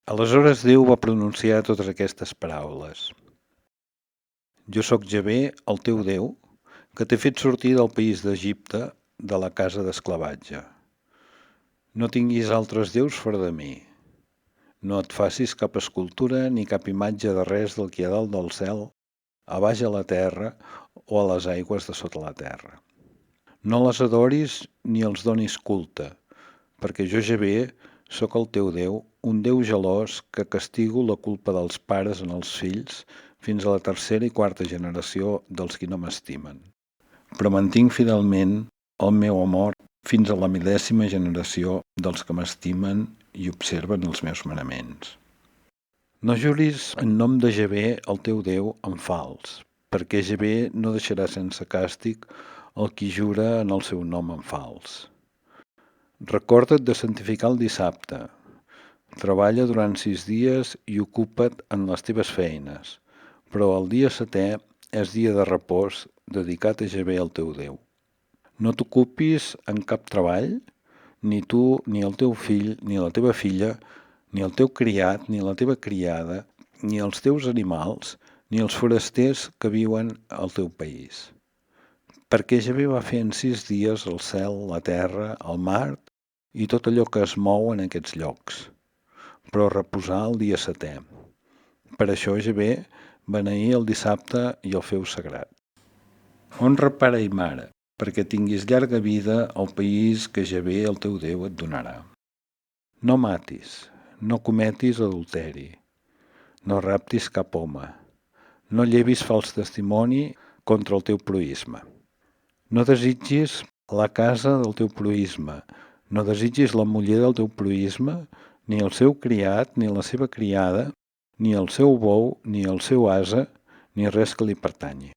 Aleshores Déu va pronunciar totes aquestes paraules. Jo sóc Javé, el teu Déu, que t'he fet sortir del país d'Egipte, de la casa d'esclavatge. No tinguis altres déus fora de mi. No et facis cap escultura ni cap imatge de res del que hi ha dalt del cel, a baix a la terra o a les aigües de sota la terra. No les adoris ni els donis culte, perquè jo, Javé, sóc el teu Déu, un Déu gelós que castigo la culpa dels pares en els fills fins a la tercera i quarta generació dels qui no m'estimen. Però mantinc fidelment el meu amor fins a la 1000ª generació dels que m'estimen i observen els meus manaments. No juris en nom de Javé, el teu Déu, en fals, perquè Javé no deixarà sense càstig el qui jura en el seu nom en fals. Recorda't de santificar el dissabte. Treballa durant 6 dies i ocupa't en les teves feines, però el dia setè és dia de repòs dedicat a Javé, el teu Déu. No t'ocupis en cap treball, ni tu, ni el teu fill, ni la teva filla, ni el teu criat, ni la teva criada, ni els teus animals, ni els forasters que viuen al teu país. Perquè Javé va fer en 6 dies el cel, la terra, el mar i tot allò que es mou en aquests llocs, però reposar el dia setè. Per això Javé beneí el dissabte i el feu sagrat. Honra pare i mare, perquè tinguis llarga vida al país que Javé, el teu Déu, et donarà. No matis, no cometis adulteri, no raptis cap home, no llevis fals testimoni contra el teu proïsme. No desitgis la casa del teu proïsme, no desitgis la muller del teu proïsme, ni el seu criat, ni la seva criada, ni el seu bou, ni el seu ase, ni res que li pertanyi.